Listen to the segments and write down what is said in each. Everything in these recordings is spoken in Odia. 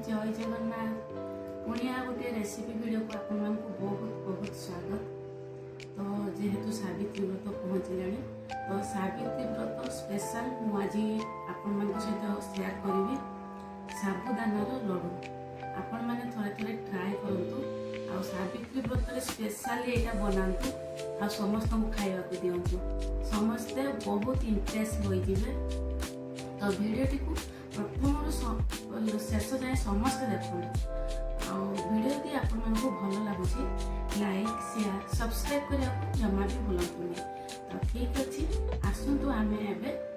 जय जगन्नाथ पुणी आ गोटे रेसिपी वीडियो को आपण मानक बहुत बहुत स्वागत। तो जेहेतु सावित्री व्रत पहुँचला तो सावित्री व्रत स्पेशल मुझे आपण मान सहित शेयर करी साबुदानार लड्डू। आपण मैंने थोड़े थोड़े ट्राए करूँ आ सावित्री व्रत स्पेशली यहाँ बनातु आ समस्त खावा दिंतु समस्ते बहुत इंटरेस्ट होइजिबे। तो वीडियोटी को प्रथम शेष जाए समस्ते देखो वीडियोटी आपण मानक भल लगुच लाइक शेयर सब्सक्राइब करने जमा भी भूलतुनि। तो ठीक अच्छे आसतु आम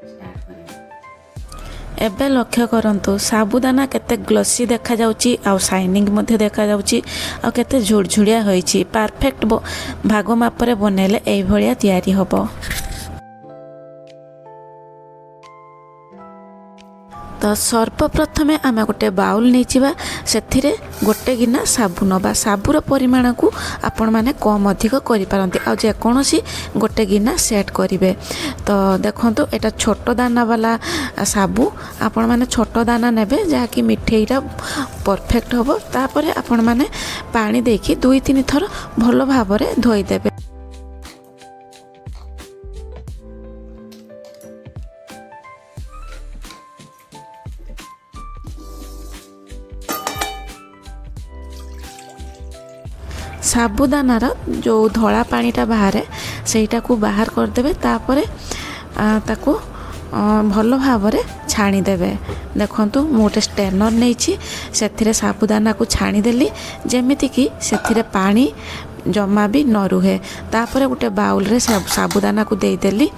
स्टार्ट करिया। एबे लक्ष्य करंतु साबुदाना केते ग्लोसी देखा जाउची आ शाइनिंग मध्ये देखा जाउची आ केते झुड़झुड़िया होईची। परफेक्ट भाग मापरे बनेले एई भलिया तयारी होबो। तो सर्वप्रथमे आम गोटे बाउल नहीं से गोटे गिना साबु नवा। साबुर परिमाण को आपण मैंने कम अधिक करें आ जेकोसी गोटे गिना सेट करेंगे। तो देखो यहाँ छोट दाना वाला साबु आपण मैंने छोट दाना नेबे जहाँकि मिठेईटा परफेक्ट हम। तापर आपण मैंने पानी देकी 2-3 थर भल भाव धोईदेवे। साबुदानार जो धला पानीटा बाहर सेटा को बाहर करदे। तापर ताकू भल भाव छाणीदेवे। देखंतु मु गोटे स्टेनर नहीं से साबुदाना को छाणीदेली जेमिति कि से पानी जमा भी न रुहे। तापर गोटे बाउल रे साबुदाना को देदेली।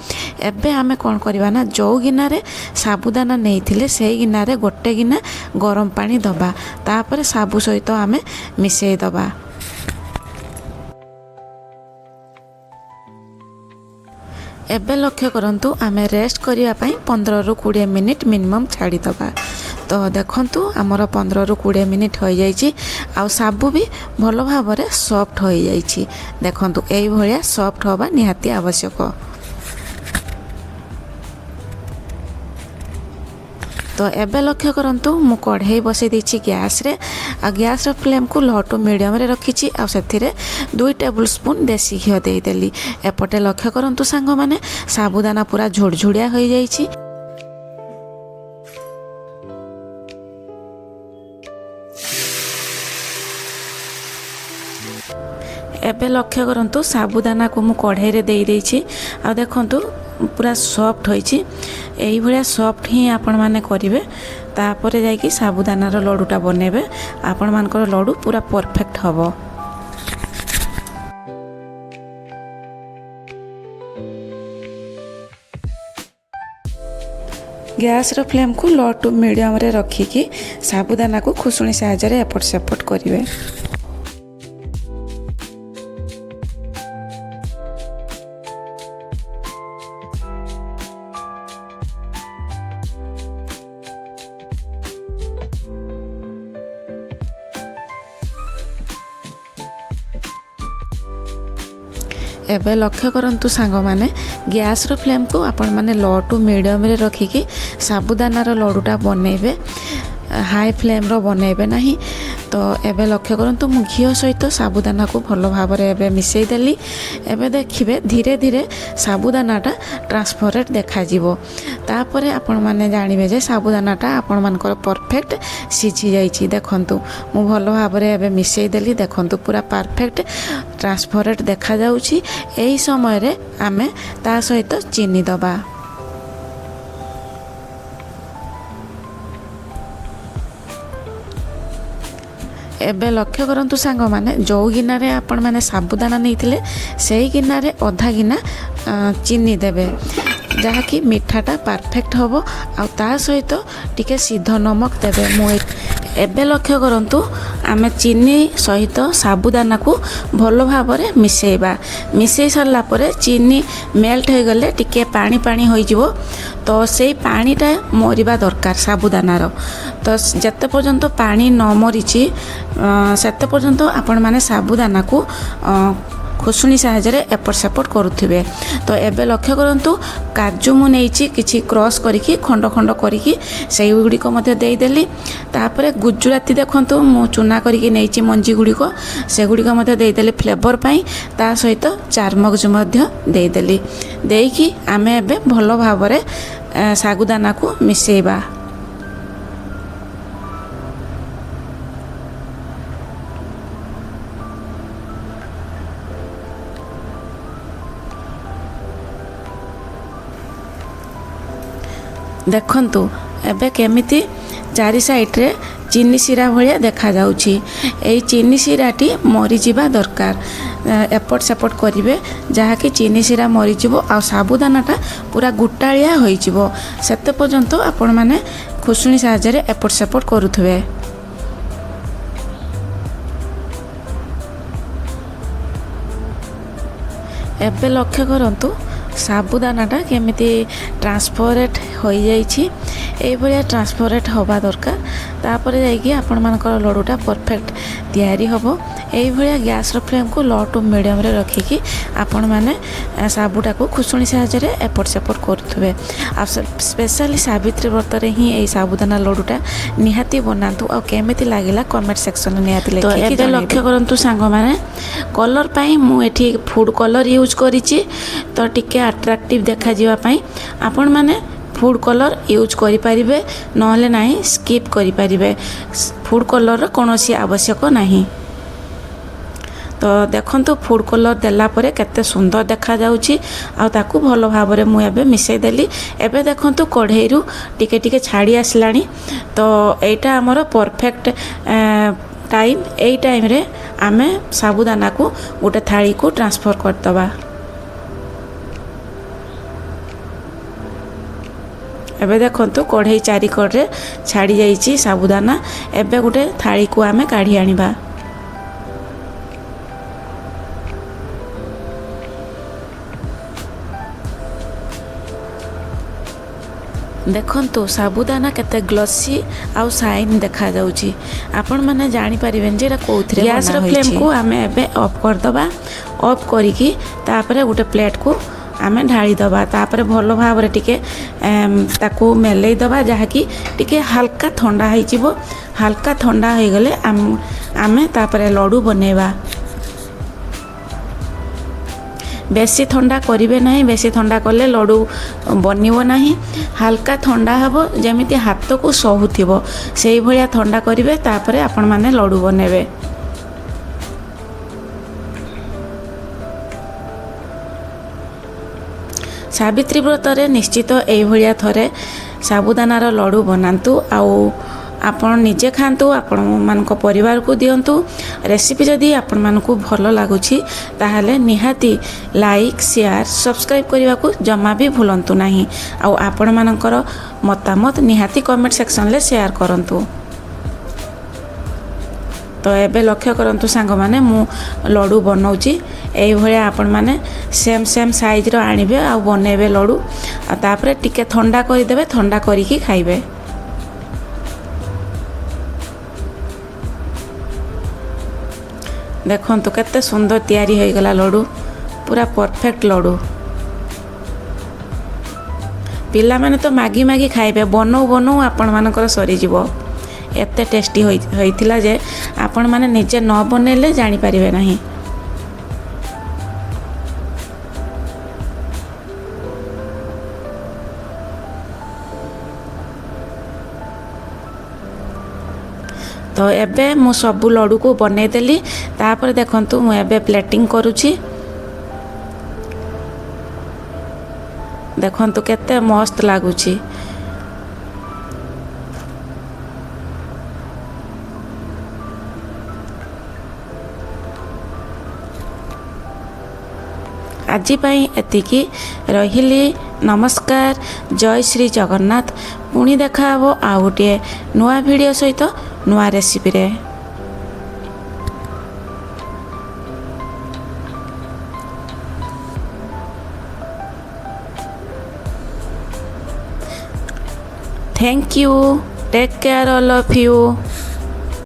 एबे आमे कौन करवा ना जो गिनारे साबुदाना नहीं थिले से गिनारे गोटे गिना गरम पानी दबा। तापर साबु सहित आमे मिसई दबा। एबे लक्ष्य करंतु आमे रेस्ट करिया पई 15 रु 20 मिनिट मिनिमम छाड़ी दबा। तो देखंतु हमर 15 रु 20 मिनिट हो जाइछि आ साबु भी भल भाव रे सॉफ्ट हो जाइछि। देखंतु एई भलिया सॉफ्ट होबा निहाती आवश्यक। तो एबे लक्ष्य करंतु मु कढ़ाई बसई देछि गैस रे आ गैस रो फ्लेम को लो टू मीडियम रे रखिछि आ सेथिरे 2 टेबल स्पून देसी घी देई देली। एपटे लक्ष्य करंतु सांग माने साबुदाना पूरा झुड़झुड़िया हो जाइछि। एबे लक्ष्य करंतु साबुदाना को मु कढ़ाई रे देई देछि आ देखंतु पूरा सॉफ्ट होइछि। एई भलिया सॉफ्ट ही आपण माने करिवे। तापर जाइकी साबुदानार लड्डूटा बनेबे। आपण मानकर लड्डू पूरा परफेक्ट हबो। गैस रो फ्लेम को लो टू मीडियम रे रखिकी साबुदाना को खुसुणी साहाय्य रे एपट सेपट करिवे। एबे लक्ष्य करंतु सांग माने गैस रो फ्लेम को आपण माने लो टू मीडियम रे रखिकी साबुदानार लड्डूटा बनेबे। हाई फ्लेम रो बनेबे नहीं। तो एबे लक्ष्य करंतु मु घी सहित साबुदाना को भल भाव रे एबे मिसई देली। एबे देखिबे धीरे धीरे साबुदानाटा ट्रांसपेरेंट देखा जिवो। तापरे आपण माने जानिबे जे साबुदानाटा आपण मानकर परफेक्ट सिझी जाइछि। देखंतु मु भल भाव रे एबे मिसई देली। देखंतु पूरा परफेक्ट ट्रांसपेरेंट देखा जाउछि। एही समय रे आमे ता सहित चीनी दबा। एबे लक्ष्य करंतु सांग माने जो गिनारे आपण माने साबुदाना नहीं से गिनारे अधा गिना चीनी देबे जहाँकि मिठाटा परफेक्ट हम। आ ता सहित टिके सिद्ध नमक देबे। मु एबे लक्ष्य करंतु आमे चीनी सहित साबुदाना को भल भाव रे मिसेइबा। मिसई सरला परे चीनी मेल्ट हो गले टिके पानी पानी हो जिवो। तो से पानीटा मरिबा दरकार साबुदानार। तो जते पर्यंत पानी न मरीची सेते पर्यंत आपण माने साबुदाना को ଖୁସୁଣି ସାହାଯ୍ୟରେ ଏପଟ ସେପଟ କରୁଥିବେ। ତ ଏବେ ଲକ୍ଷ୍ୟ କରନ୍ତୁ କାଜୁ ମୁଁ ନେଇଛି କିଛି କ୍ରସ୍ କରିକି ଖଣ୍ଡ ଖଣ୍ଡ କରିକି ସେଇଗୁଡ଼ିକ ମଧ୍ୟ ଦେଇଦେଲି। ତାପରେ ଗୁଜୁରାତି ଦେଖନ୍ତୁ ମୁଁ ଚୁନା କରିକି ନେଇଛି ମଞ୍ଜି ଗୁଡ଼ିକ, ସେଗୁଡ଼ିକ ମଧ୍ୟ ଦେଇଦେଲି ଫ୍ଲେଭର୍ ପାଇଁ। ତା ସହିତ ଚାରମଗଜ ମଧ୍ୟ ଦେଇଦେଲି। ଦେଇକି ଆମେ ଏବେ ଭଲ ଭାବରେ ଶାଗୁଦାନାକୁ ମିଶାଇବା। ଦେଖନ୍ତୁ ଏବେ କେମିତି ଚାରି ସାଇଡ଼ରେ ଚିନି ଶିରା ଭଳିଆ ଦେଖାଯାଉଛି। ଏଇ ଚିନି ଶିରାଟି ମରିଯିବା ଦରକାର। ଏପଟ ସେପଟ କରିବେ ଯାହାକି ଚିନି ଶିରା ମରିଯିବ ଆଉ ସାବୁଦାନାଟା ପୁରା ଗୋଟାଳିଆ ହୋଇଯିବ। ସେତେ ପର୍ଯ୍ୟନ୍ତ ଆପଣମାନେ ଖୁସୁଣି ସାହାଯ୍ୟରେ ଏପଟ ସେପଟ କରୁଥିବେ। ଏବେ ଲକ୍ଷ୍ୟ କରନ୍ତୁ ସାବୁଦାନାଟା କେମିତି ଟ୍ରାନ୍ସପରେଣ୍ଟ ହୋଇଯାଇଛି। ଏଇଭଳିଆ ଟ୍ରାନ୍ସପରେଣ୍ଟ ହେବା ଦରକାର। ତାପରେ ଯାଇକି ଆପଣମାନଙ୍କର ଲଡ଼ୁଟା ପରଫେକ୍ଟ ତିଆରି ହେବ। ଏଇଭଳିଆ ଗ୍ୟାସ୍ର ଫ୍ଲେମ୍କୁ ଲୋ ଟୁ ମିଡ଼ିୟମ୍ରେ ରଖିକି ଆପଣମାନେ ସାବୁଟାକୁ ଖୁସୁଣି ସାହାଯ୍ୟରେ ଏପଟ ସେପଟ କରୁଥିବେ। ଆଉ ସ୍ପେଶାଲି ସାବିତ୍ରୀ ବ୍ରତରେ ହିଁ ଏଇ ସାବୁଦାନା ଲଡ଼ୁଟା ନିହାତି ବନାନ୍ତୁ। ଆଉ କେମିତି ଲାଗିଲା କମେଣ୍ଟ ସେକ୍ସନରେ ନିହାତି ଲେଖିକି ଜଣାଇବେ। ଏବେ ଲକ୍ଷ୍ୟ କରନ୍ତୁ ସାଙ୍ଗମାନେ, କଲର୍ ପାଇଁ ମୁଁ ଏଠି ଫୁଡ଼୍ କଲର୍ ୟୁଜ୍ କରିଛି। ତ ଟିକେ ଆଟ୍ରାକ୍ଟିଭ୍ ଦେଖାଯିବା ପାଇଁ ଆପଣମାନେ ଫୁଡ଼୍ କଲର୍ ୟୁଜ୍ କରିପାରିବେ, ନହେଲେ ନାହିଁ ସ୍କିପ୍ କରିପାରିବେ। ଫୁଡ଼୍ କଲର୍ର କୌଣସି ଆବଶ୍ୟକ ନାହିଁ। ତ ଦେଖନ୍ତୁ ଫୁଡ଼୍ କଲର୍ ଦେଲା ପରେ କେତେ ସୁନ୍ଦର ଦେଖାଯାଉଛି। ଆଉ ତାକୁ ଭଲ ଭାବରେ ମୁଁ ଏବେ ମିଶାଇ ଦେଲି। ଏବେ ଦେଖନ୍ତୁ କଢ଼େଇରୁ ଟିକେ ଟିକେ ଛାଡ଼ି ଆସିଲାଣି। ତ ଏଇଟା ଆମର ପରଫେକ୍ଟ ଟାଇମ୍। ଏଇ ଟାଇମ୍ରେ ଆମେ ସାବୁଦାନାକୁ ଗୋଟେ ଥାଳିକୁ ଟ୍ରାନ୍ସଫର୍ କରିଦେବା। ଏବେ ଦେଖନ୍ତୁ କଢ଼େଇ ଚାରିକଡ଼ରେ ଛାଡ଼ି ଯାଇଛି ସାବୁଦାନା। ଏବେ ଗୋଟେ ଥାଳିକୁ ଆମେ କାଢ଼ି ଆଣିବା। ଦେଖନ୍ତୁ ସାବୁଦାନା କେତେ ଗ୍ଲସି ଆଉ ସାଇନ୍ ଦେଖାଯାଉଛି। ଆପଣମାନେ ଜାଣିପାରିବେନି ଯେ ଏଇଟା କେଉଁଥିରେ। ଗ୍ୟାସ୍ର ଫ୍ଲେମ୍କୁ ଆମେ ଏବେ ଅଫ୍ କରିଦେବା। ଅଫ୍ କରିକି ତାପରେ ଗୋଟେ ପ୍ଲେଟ୍କୁ ଆମେ ଢାଳିଦେବା। ତାପରେ ଭଲ ଭାବରେ ଟିକେ ତାକୁ ମେଲେଇ ଦେବା, ଯାହାକି ଟିକେ ହାଲକା ଥଣ୍ଡା ହେଇଯିବ। ହାଲକା ଥଣ୍ଡା ହୋଇଗଲେ ଆମେ ତାପରେ ଲଡ଼ୁ ବନେଇବା। ବେଶୀ ଥଣ୍ଡା କରିବେ ନାହିଁ। ବେଶୀ ଥଣ୍ଡା କଲେ ଲଡ଼ୁ ବନିବ ନାହିଁ। ହାଲକା ଥଣ୍ଡା ହେବ, ଯେମିତି ହାତକୁ ସହୁଥିବ ସେଇଭଳିଆ ଥଣ୍ଡା କରିବେ। ତାପରେ ଆପଣମାନେ ଲଡ଼ୁ ବନେଇବେ। ସାବିତ୍ରୀ ବ୍ରତରେ ନିଶ୍ଚିତ ଏଇଭଳିଆ ଥରେ ସାବୁଦାନାର ଲଡ଼ୁ ବନାନ୍ତୁ। ଆଉ ଆପଣ ନିଜେ ଖାଆନ୍ତୁ, ଆପଣମାନଙ୍କ ପରିବାରକୁ ଦିଅନ୍ତୁ। ରେସିପି ଯଦି ଆପଣମାନଙ୍କୁ ଭଲ ଲାଗୁଛି ତାହେଲେ ନିହାତି ଲାଇକ୍, ସେୟାର, ସବସ୍କ୍ରାଇବ୍ କରିବାକୁ ଜମା ବି ଭୁଲନ୍ତୁ ନାହିଁ। ଆଉ ଆପଣମାନଙ୍କର ମତାମତ ନିହାତି କମେଣ୍ଟ ସେକ୍ସନରେ ସେୟାର କରନ୍ତୁ। ତ ଏବେ ଲକ୍ଷ୍ୟ କରନ୍ତୁ ସାଙ୍ଗମାନେ, ମୁଁ ଲଡ଼ୁ ବନାଉଛି। ଏଇଭଳିଆ ଆପଣମାନେ ସେମ୍ ସାଇଜ୍ର ଆଣିବେ ଆଉ ବନେଇବେ ଲଡ଼ୁ। ଆଉ ତାପରେ ଟିକେ ଥଣ୍ଡା କରିଦେବେ, ଥଣ୍ଡା କରିକି ଖାଇବେ। ଦେଖନ୍ତୁ କେତେ ସୁନ୍ଦର ତିଆରି ହୋଇଗଲା ଲଡ଼ୁ, ପୁରା ପରଫେକ୍ଟ ଲଡ଼ୁ। ପିଲାମାନେ ତ ମାଗି ମାଗି ଖାଇବେ। ବନଉ ବନଉ ଆପଣମାନଙ୍କର ସରିଯିବ। ଏତେ ଟେଷ୍ଟି ହୋଇଥିଲା ଯେ ଆପଣମାନେ ନିଜେ ନ ବନେଇଲେ ଜାଣିପାରିବେ ନାହିଁ। ତ ଏବେ ମୁଁ ସବୁ ଲଡ଼ୁକୁ ବନେଇଦେଲି। ତାପରେ ଦେଖନ୍ତୁ ମୁଁ ଏବେ ପ୍ଲେଟିଂ କରୁଛି। ଦେଖନ୍ତୁ କେତେ ମସ୍ତ ଲାଗୁଛି। ଆଜି ପାଇଁ ଏତିକି। ରହିଲି। ନମସ୍କାର। ଜୟ ଶ୍ରୀ ଜଗନ୍ନାଥ। ପୁଣି ଦେଖା ହେବ ଆଉ ଗୋଟିଏ ନୂଆ ଭିଡ଼ିଓ ସହିତ, ନୂଆ ରେସିପିରେ। Thank you. Take care all of you.